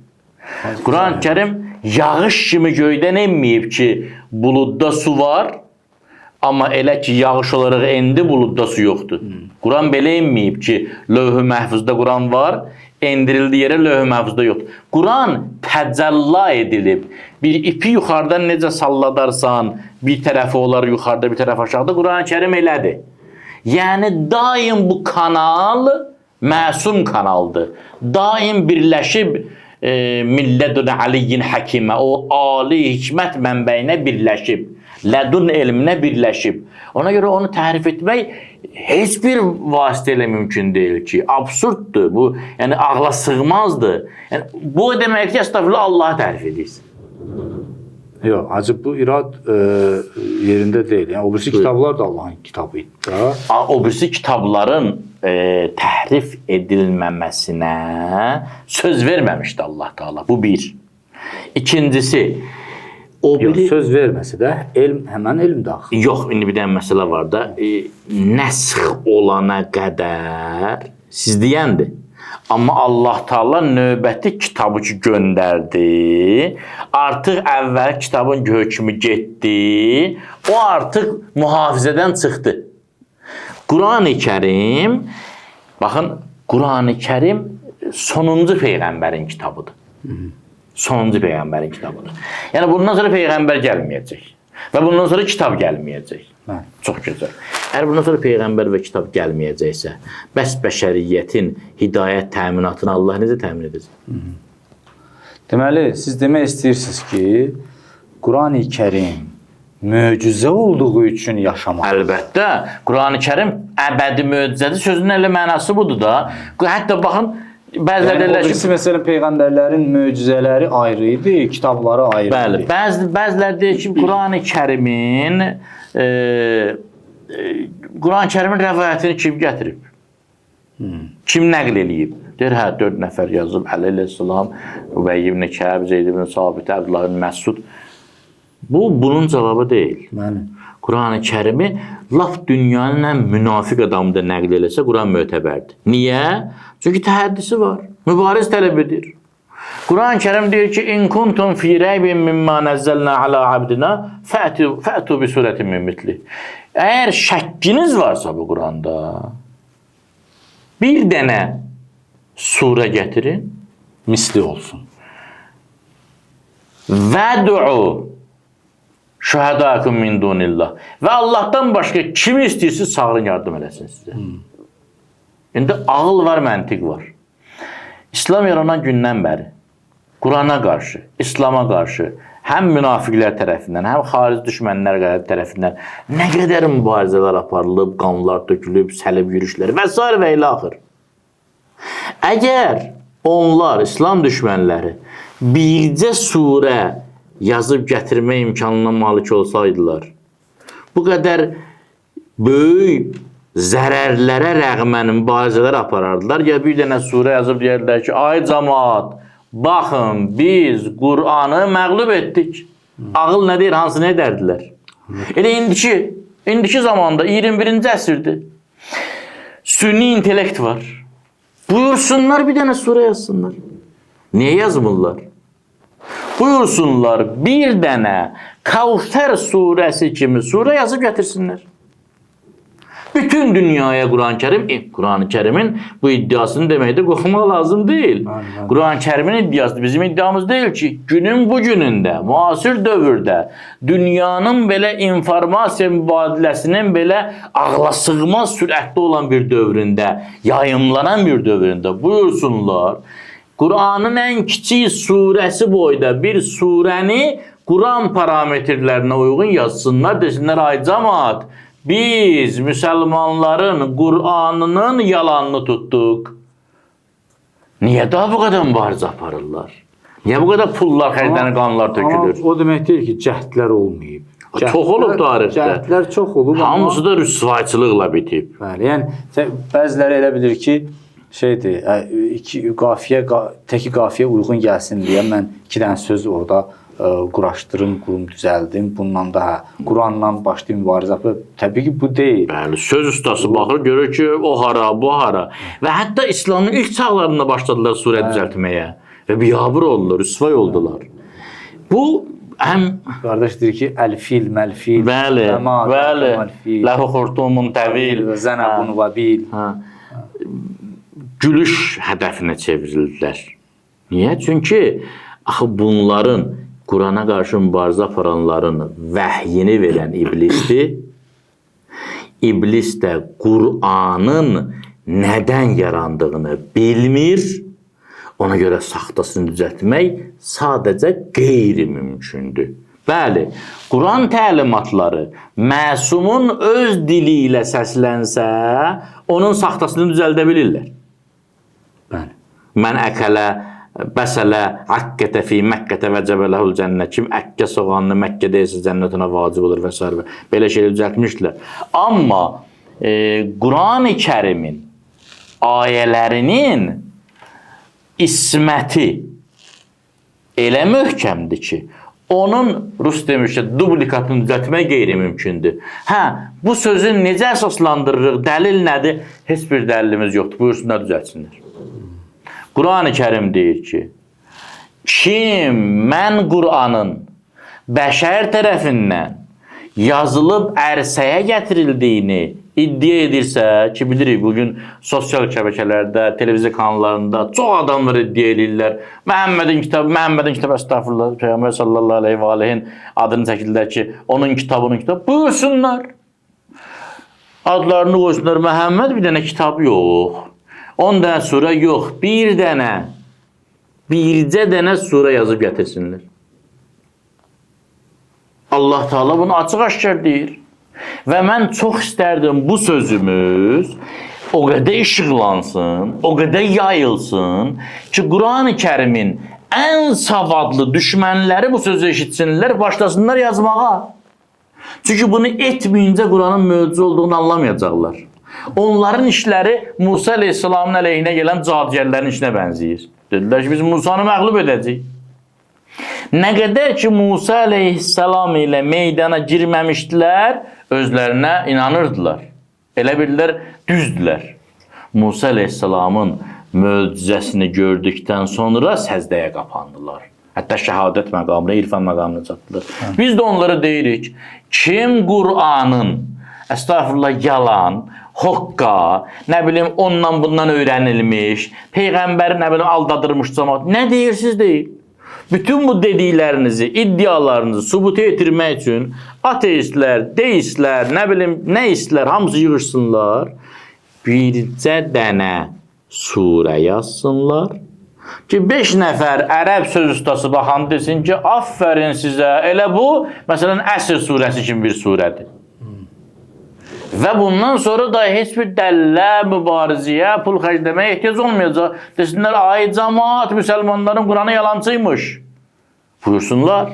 Quran-ı Kərim yağış kimi göydən enməyib ki, buludda su var, amma elə ki, yağış olaraq endi, buludda su yoxdur. Quran belə enməyib ki, lövh-ü məhfuzda Quran var, endirildiyi yerə lövh-ü məhfuzda yoxdur. Quran təcəlla edilib. Bir ipi yuxarıdan necə salladarsan, bir tərəfi olar yuxarıda, bir tərəf aşağıda, Quran-ı Kərim elədir. Yəni, daim bu kanal məsum kanaldır. Daim birləşib millədun aliyyin həkimə, o ali hikmət mənbəyinə birləşib, lədun elminə birləşib. Ona görə onu təhrif etmək heç bir vasitə ilə mümkün deyil ki, absurddur, bu yəni ağla sığmazdır. Yəni, bu deməkdir ki, əstəğfirullah, Allahı təhrif edirsin. Yox, acı bu irad yerində deyil. Yəni o birisi kitablar da Allahın kitabı idi da. O birisi kitabların təhrif edilməməsinə söz verməmişdi Allah Taala. Bu bir. İkincisi, o Yox, biri söz verməsə də elm həmən elmdir axı. yox, indi bir dənə məsələ var da, nəsx olana qədər siz deyəndir. Amma Allah Taala növbəti kitabı ki göndərdi, artıq əvvəl kitabın hökmü getdi, o artıq mühafizədən çıxdı. Qurani-Kərim, baxın, Qurani-Kərim sonuncu peyğəmbərin kitabıdır. Sonuncu peyğəmbərin kitabıdır. Yəni bundan sonra peyğəmbər gəlməyəcək və bundan sonra kitab gəlməyəcək. Çox gözəl. Əgər bundan sonra peyğəmbər və kitab gəlməyəcəksə, bəs bəşəriyyətin hidayət təminatını Allah necə təmin edəcək? Deməli, siz demək istəyirsiniz ki, Qurani-Kərim möcüzə olduğu üçün yaşamaq. Əlbəttə, Qurani-Kərim əbədi möcüzədir. Sözün elə mənası budur da. Hətta baxın, bəziləri Yəni, o deyirlər birisi məsələn peyğəmbərlərin möcüzələri ayrı idi, kitabları ayrı bəli, idi. bəziləri deyir ki, Qurani-Kərimin Qurani-Kərimin rəvayətini kim gətirib? Kim nəql eləyib? Deyir, hə, 4 nəfər yazıb, Əli əleyhissalam, Übey ibn Kəb, Zeyd ibn Sabit, Əbdullah ibn Məsud. Bunun cavabı deyil. Mənim. Qurani-Kərimi laf dünyanın ən münafiq adamı da nəql eləsə, Quran mötəbərdir. Niyə? Çünki təhəddisi var. Mübariz tələb edir. Quran-Kərim deyir ki, "İn kuntum fi raybin mimma nazzalna ala abdina fa'tu bi suratin min mitli." Əgər şəkkiniz varsa bu Quranda, bir dənə surə gətirin, Misli olsun. "Vəd'u şuhadakum min dunillah." Və Allahdan başqa kimi istəyirsiniz çağırın, yardım eləsin sizə. İndi ağıl var, məntiq var. İslam yaranan gündən bəri Qurana qarşı, İslama qarşı həm münafiqlər tərəfindən, həm xarici düşmənlər tərəfindən nə qədər mübarizələr aparılıb, qanlar tökülüb, səlib yürüşləri və s. və ilə axır. Əgər onlar, İslam düşmənləri bircə surə yazıb gətirmə imkanına malik olsaydılar, bu qədər böyük zərərlərə rəğmən mübarizələr aparardılar. Ya bir dənə surə yazıb deyirlər ki, ay cəmaat, baxın, biz Qur'anı məğlub etdik. Ağıl nə deyir, hansı nə edərdilər? Elə indiki zamanda 21-ci əsrdir. Sünni intellekt var. Buyursunlar bir dənə surə yazsınlar. Niyə yazmırlar? Buyursunlar bir dənə Kavsər surəsi kimi surə yazıb gətirsinlər. Bütün dünyaya Qurani-Kərimin bu iddiasını deməkdə qorxmaq lazım deyil. Qurani-Kərimin iddiası bizim iddiamız deyil ki, günün bu günündə, müasir dövrdə, dünyanın belə informasiya mübadiləsinin belə ağlasığmaz sürətli olan bir dövründə, yayımlanan bir dövründə buyursunlar, Qur'anın ən kiçik surəsi boyda bir surəni Quran parametrlərinə uyğun yazsınlar, desinlər, ay cəmaat, biz müsəlmanların Qur'anının yalanını tutduq. Niyə daha bu qədər mübarizə aparırlar? Niyə bu qədər pullar xərclənir, qanlar tökülür? Amma o demək deyil ki, cəhdlər olmayıb. Çox olub tarixdə. Cəhdlər çox olub. Hamısı da rüsvayçılıqla bitib. Bəli, yəni bəziləri elə bilir ki, şeydir, təki qafiyə uyğun gəlsin deyə mən 2 dənə söz orada quraşdırım, qurum düzəldim. Bundan da Quranla başlayıb mübarizə apır. Təbii ki, bu deyil. Bəli, söz ustası baxır, görür ki, o hara, bu hara. Və hətta İslamın ilk çağlarında başladılar surə düzəltməyə. Və biyabır oldular, rüsvay oldular. Bu həm qardaş deyir ki, əl-fil, məl-fil, bəli, ləhu xurtumun təvil, zənəbun və bil. Gülüş hədəfinə çevrildilər. Niyə? Çünki axı bunların Qurana qarşı mübarizə aparanların vəhyini verən iblisdir. İblis də Qur'anın nədən yarandığını bilmir. Ona görə saxtasını düzəltmək sadəcə qeyri-mümkündür. Bəli, Quran təlimatları məsumun öz dili ilə səslənsə, onun saxtasını düzəldə bilirlər. Bəli. Mən əkələ Bəsələ əqqətə fi Məkkətə vəcəbələhul cənnə. Kim əqqə soğanını Məkkədə yesə cənnət ona vacib olur və s. Belə şeylər düzəltmişdilər. Amma Quran-ı Kərimin ayələrinin isməti elə möhkəmdir ki, onun Rus demişsə dublikatını düzəltmək qeyri-mümkündür. Hə, bu sözü necə əsaslandırırıq? Dəlil nədir? Heç bir dəlilimiz yoxdur. Buyursunlar düzəltsinlər. Quran-ı Kərim deyir ki, kim mən Quranın bəşər tərəfindən yazılıb ərsəyə gətirildiyini iddia edirsə ki, bilirik, bugün sosial şəbəkələrdə, televiziya kanallarında çox adamlar iddia edirlər. Məhəmmədin kitabı, əstəğfurullah, Peyğəmbər sallallahu aleyhi və aleyhin adını çəkirlər ki, onun kitabı. Buyursunlar. Adlarını qoysunlar. Məhəmməd bir dənə kitabı yox. 10 dənə surə yox. Bircə dənə surə yazıb gətirsinlər. Allah Teala bunu açıq-aşkar deyir. Və mən çox istərdim bu sözümüz o qədər işıqlansın, o qədər yayılsın ki, Quran-ı Kərimin ən savadlı düşmənləri bu sözü eşitsinlər, başlasınlar yazmağa. Çünki bunu etməyincə Quranın möcüzə olduğunu anlamayacaqlar. Onların işləri Musa Aleyhisselamın əleyhinə gələn cadiyərlərin işinə bənzəyir. Dedilər ki, biz Musanı məğlub edəcəyik. Nə qədər ki, Musa Aleyhisselam ilə meydana girməmişdilər, özlərinə inanırdılar. Elə bilirlər, düzdülər. Musa Aleyhisselamın möcüzəsini gördükdən sonra səzdəyə qapandılar. Hətta şəhadət məqamına, irfan məqamına çatdılar. Biz də onlara deyirik, kim Qur'anın, əstəğfurullah, yalan, hoqqa, nə bilim, ondan bundan öyrənilmiş, Peyğəmbəri nə bilim aldadırmış cəmaət, nə deyirsiniz deyil. Bütün bu dediklərinizi, iddialarınızı sübut etirmək üçün ateistlər, deistlər, nə bilim, nə istlər, hamısı yığışsınlar. Bircə dənə surə yazsınlar ki, 5 nəfər ərəb söz ustası baxan desin ki, aferin sizə, elə bu, məsələn, Əsr surəsi kimi bir surədir. Və bundan sonra da heç bir dəllə, mübarizəyə, pul xərcləməyə ehtiyac olmayacaq. Desinlər, ay cəmaat, müsəlmanların Quranı yalancıymış. Buyursunlar.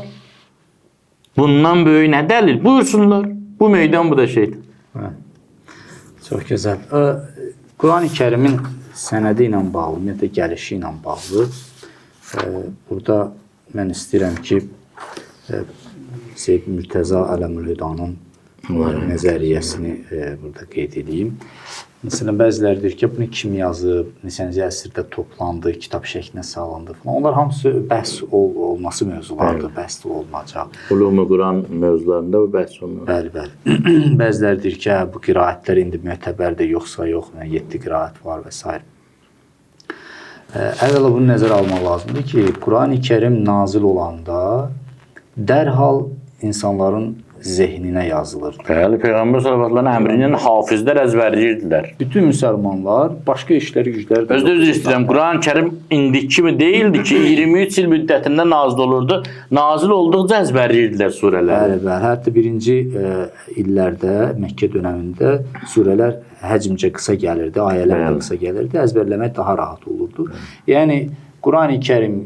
Bundan böyük nə dəlil? Buyursunlar. Bu meydan, bu da şeydir. Çox gözəl. Quran-ı Kərimin sənədi ilə bağlı, ümumiyyətlə gəlişi ilə bağlı. Burada mən istəyirəm ki, Seyyid Mürtəza Ələmülhüdanın nəzəriyyəsini burada qeyd edeyim. Məsələn, bəziləri deyir ki, bunu kim yazıb, neçənci əsrdə toplandı, kitab şəklinə salındı falan. Onlar hamısı bəhs olması mövzulardır, bəhs olunacaq. Ulum-u Quran mövzularında bu bəhs olunur. Bəli. Bəziləri deyir ki, bu qiraətlər indi mötəbərdir, yoxsa yox, 7 qiraət var və s. Əvvəla bunu nəzərə almaq lazımdır ki, Quran-ı Kərim nazil olanda dərhal insanların zehninə yazılır. Bəli, Peyğəmbər sallallahu əmrinin hafizlər əzbərləyirdilər. Bütün müsəlmanlar başqa işləri, gücləri... Özdə üzr istəyirəm, Quran-ı Kərim indiki kimi deyildi ki, 23 il müddətində nazil olurdu. Nazil olduqca əzbərləyirdilər surələri. Bəli. Hətta birinci illərdə, Məkkə dönəmində surələr həcmcə qısa gəlirdi, ayələr də qısa gəlirdi, əzbərləmək daha rahat olurdu. Yəni, Quran-ı Kərim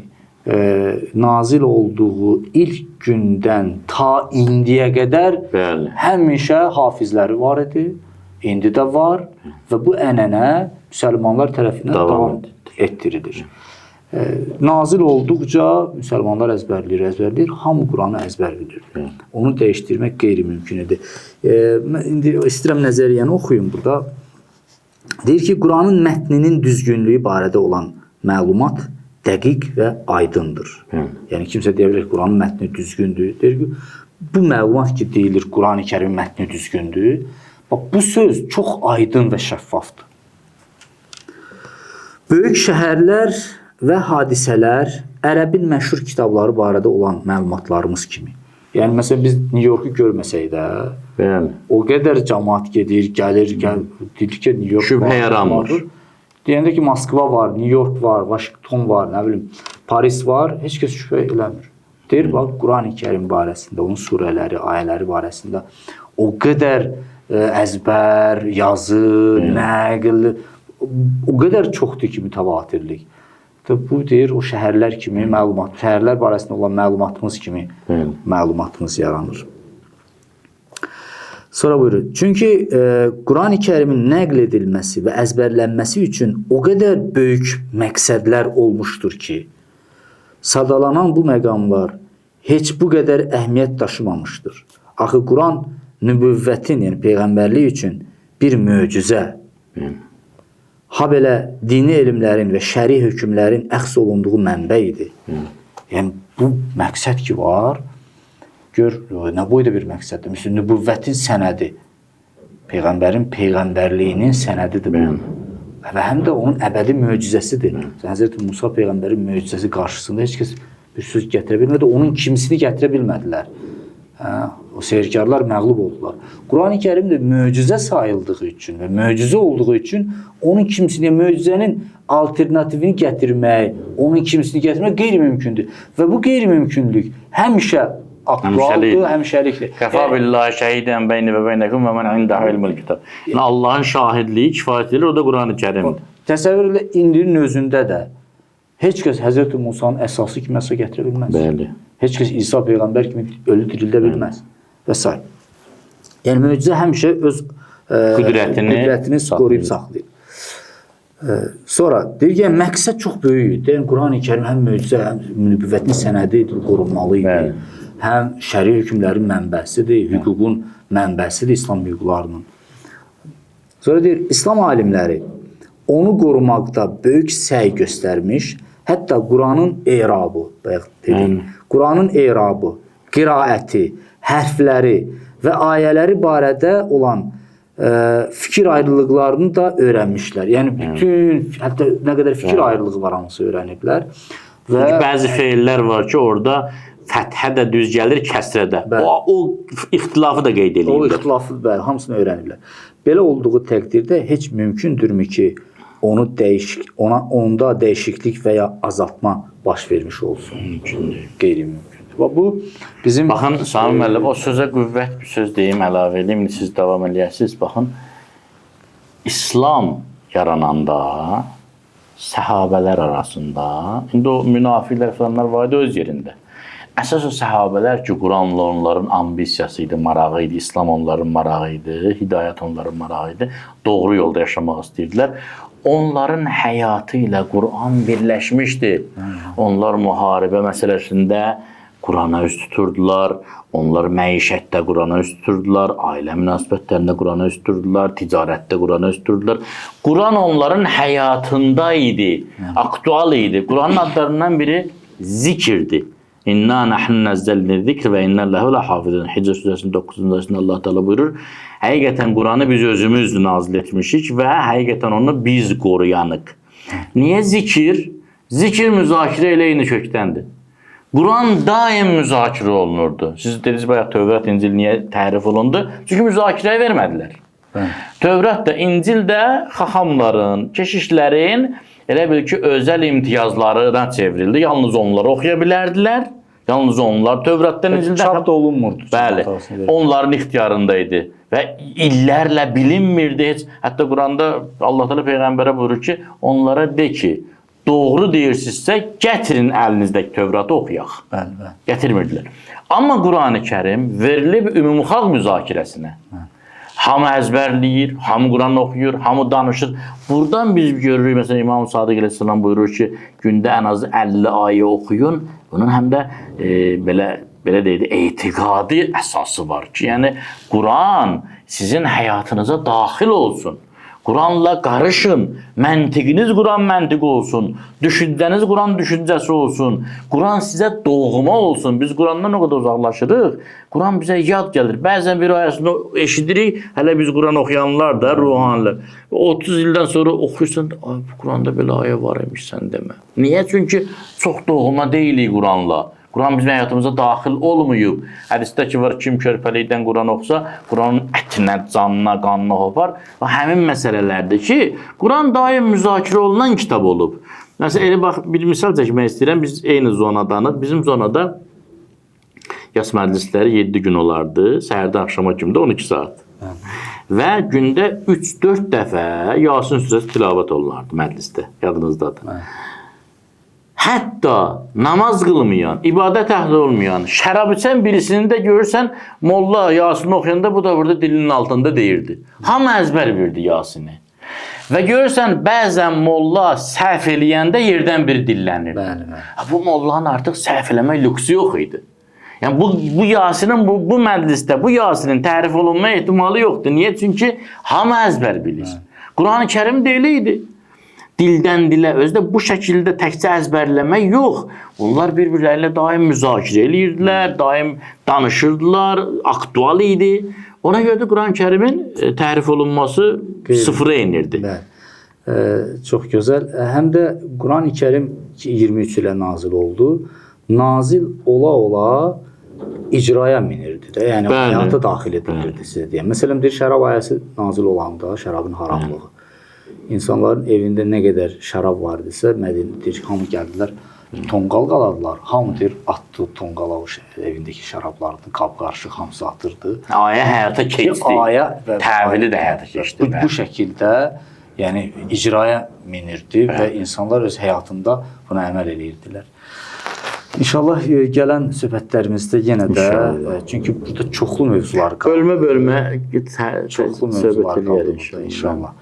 nazil olduğu ilk gündən ta indiyə qədər həmişə hafizləri var idi, indi də var və bu ənənə müsəlmanlar tərəfindən davam etdirilir. Nazil olduqca müsəlmanlar əzbərləyir, hamı Quranı əzbərləyir. Onu dəyişdirmək qeyri-mümkün idi. İndi istəyirəm nəzəriyyəni oxuyum burada. Deyir ki, Quranın mətninin düzgünlüyü barədə olan məlumat dəqiq və aydındır. Yəni, kimsə deyə bilər ki, Quranın mətni düzgündür. Deyir ki, bu məlumat ki, deyilir, Quran-ı Kərimin mətni düzgündür. Bax, bu söz çox aydın və şəffafdır. Böyük şəhərlər və hadisələr ərəbin məşhur kitabları barədə olan məlumatlarımız kimi. Yəni, məsələn, biz New Yorku görməsək də, o qədər cəmaat gedir, gəlir, deyir ki, New York şübhə yaranmır. Deyəndə ki, Moskva var, New York var, Washington var, nə bilim, Paris var, heç kəs şübhə eləmir. Deyir, bax, Quran-ı Kərim barəsində, onun surələri, ayələri barəsində o qədər əzbər, yazı, nəql, o qədər çoxdur ki, mütəvatirlik. Bu deyir o şəhərlər kimi məlumat, şəhərlər barəsində olan məlumatımız kimi məlumatımız yaranır. Sonra buyurur. Çünki Qurani Kərimin nəql edilməsi və əzbərlənməsi üçün o qədər böyük məqsədlər olmuşdur ki, sadalanan bu məqamlar heç bu qədər əhəmiyyət daşımamışdır. Axı Quran nübüvvətin, yəni peyğəmbərlik üçün bir möcüzə. Ha belə dini elmlərin və şəri hökmlərin əxs olunduğu mənbə idi. Yəni bu məqsəd ki var, gör nə boyda bir məqsəddir. Məsələn, nübüvvətin sənədi, peyğəmbərin peyğəmbərliyinin sənədidir bu. Və həm də onun əbədi möcüzəsidir. Həzrət Musa peyğəmbərin möcüzəsi qarşısında heç kəs bir söz gətirə bilmədi, onun kimisini gətirə bilmədilər. O seyirkarlar məğlub oldular. Qurani Kərim də möcüzə sayıldığı üçün və möcüzə olduğu üçün onun kimisini, möcüzənin alternativini gətirmək, onun kimisini gətirmək qeyri-mümkündür. Və bu qeyri-mümkünlük həmişə aktualdır, həmişəlikdir. Kəfa billahi şəhidən beyni və beynəkum və mən indəhu ilmül kitab. Yəni Allahın şahidliyi kifayət edir, o da Qurani Kərimdir. Təsəvvür elə indinin özündə də heç kəs Həzrət Musanın əsası kimi əsa gətirə bilməz. Bəli. Heç kəs İsa peyğəmbər kimi ölü dirildə bilməz və s. Yəni möcüzə həmişə öz qüdrətini qoruyub saxlayır. Sonra deyir ki, məqsəd çox böyükdür. Yəni Qurani Kərim həm möcüzə, həm nübüvvətin sənədi qorunmalı idi. Həm şəri hökmlərin mənbəsidir, hüququn mənbəsidir, İslam hüquqlarının. Sonra deyir, İslam alimləri onu qorumaqda böyük səy göstərmiş, hətta Quranın erabı, Quranın erabı, qiraəti, hərfləri və ayələri barədə olan fikir ayrılıqlarını da öyrənmişlər. Yəni bütün, hətta nə qədər fikir ayrılığı var hamısı öyrəniblər. Və bəzi feillər var ki, orada fəthə də düz gəlir, kəsrə də. O ixtilafı da qeyd edilirlər. O ixtilafı, bəli, hamısını öyrəniblər. Belə olduğu təqdirdə heç mümkündürmü ki, onda dəyişiklik və ya azaltma baş vermiş olsun? Mümkündür. Qeyri-mümkündür. Bu bizim... Baxın, Sami müəllim, o sözə qüvvət bir söz deyim, əlavə edeyim, siz davam eləyəsiniz. Baxın, İslam yarananda səhabələr arasında, indi o münafiqlər falanlar var idi öz yerində. Əsas o səhabələr ki, Quranla onların ambisiyası idi, marağı idi, İslam onların marağı idi, hidayət onların marağı idi, doğru yolda yaşamaq istəyirdilər. Onların həyatı ilə Quran birləşmişdi. Onlar müharibə məsələsində Qurana üst tuturdular, onlar məişətdə Qurana üst tuturdular, ailə münasibətlərində Qurana üst tuturdular, ticarətdə Qurana üst tuturdular. Quran onların həyatında idi, aktual idi. Quranın adlarından biri zikirdi. İnna nahnu nazzalna zikr və inna lahu lahafizun. Hicr surəsinin 9-cu ayəsində Allah Teala buyurur: həqiqətən Quranı biz özümüz nazil etmişik və həqiqətən onu biz qoruyanıq. Niyə zikir? Zikir müzakirə ilə eyni kökdəndir. Quran daim müzakirə olunurdu. Siz dediniz bayaq Tövrat, İncil niyə təhrif olundu? Çünki müzakirəyə vermədilər. Tövrat da, İncil də xaxamların, keşişlərin elə bil ki, özəl imtiyazlarına çevrildi. Yalnız onları oxuya bilərdilər. Yalnız onlar Tövratdan, İncildən çap da olunmurdu. Bəli, onların ixtiyarındaydı və illərlə bilinmirdi heç. Hətta Quranda Allah Teala peyğəmbərə buyurur ki, onlara de ki, doğru deyirsinizsə, gətirin əlinizdəki Tövratı oxuyaq. Bəli. Gətirmirdilər. Amma Qurani Kərim verilib ümumxalq müzakirəsinə. Hamı əzbərləyir, hamı Quran oxuyur, hamı danışır. Buradan biz görürük, məsələn, İmam Sadiq əleyhissalam buyurur ki, gündə ən azı 50 ayə oxuyun. Bunun həm də belə deyək, etiqadi əsası var ki, yəni Quran sizin həyatınıza daxil olsun. Quranla qarışın, məntiqiniz Quran məntiqi olsun, düşüncəniz Quran düşüncəsi olsun, Quran sizə doğma olsun. Biz Qurandan o qədər uzaqlaşırıq, Quran bizə yad gəlir. Bəzən bir ayəsində eşidirik, hələ biz Quran oxuyanlar da, ruhanilər. 30 ildən sonra oxuyursan, bu Quranda belə ayə var imiş, sən demə. Niyə? Çünki çox doğma deyilik Quranla. Quran bizim həyatımıza daxil olmayıb. Hədisdə ki var, kim körpəlikdən Quran oxusa, Quranın ətinə, canına, qanına hopar. Və həmin məsələlərdir ki, Quran daim müzakirə olunan kitab olub. Məsələn, elə bax, bir misal çəkmək istəyirəm. Biz eyni zonadanıq. Bizim zonada yas məclisləri 7 gün olardı. Səhərdən axşama kimi də 12 saat. Və gündə 3-4 dəfə Yasin surəsi tilavət olunardı məclisdə. Yadınızdadır. Hətta namaz qılmayan, ibadət əhli olmayan, şərab içən birisini də görürsən, molla Yasin oxuyanda bu da burada dilinin altında deyirdi. Hamı əzbər bilirdi Yasini. Və görürsən, bəzən molla səhv eləyəndə yerdən bir dillənirdi. Bəli. Bu mollanın artıq səhv eləmək lüksü yox idi. Yəni bu Yasinin bu məclisdə bu Yasinin tərif olunma ehtimalı yoxdur. Niyə? Çünki hamı əzbər bilir. Qurani-Kərim də elə idi. Dildən dilə özdə bu şəkildə təkcə əzbərləmək yox. Onlar bir-birlərlə daim müzakirə edirdilər, daim danışırdılar, aktual idi. Ona görə də Quran-Kərimin tərif olunması sıfıra enirdi. Bəli. Çox gözəl. Həm də Quran-Kərim 23 ilə nazil oldu. Nazil ola-ola icraya minirdi də. Yəni həyata daxil edilirdi sizə deyəm. Məsələn, bir şərab ayəsi nazil olanda, şərabın haramlığı. İnsanların evində nə qədər şərab var idisə, Mədinədə hamı gəldilər, tonqal qaladılar. Hamı deyir, atdı tonqala evindəki şərablarını, qab-qarışıq hamısı atırdı. Ayə həyata keçdi. Təvili də həyata keçdi. Bu şəkildə yəni icraya minirdi və insanlar öz həyatında buna əməl edirdilər. İnşallah gələn söhbətlərimizdə yenə də, çünki burada çoxlu mövzular qaldı. Bölmə çoxlu mövzular qaldı inşallah.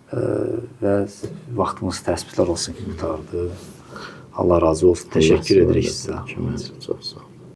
Və vaxtımız təsbihlər olsun ki, qutardı. Allah razı olsun. Təşəkkür edirik sizə. Çox sağ olun.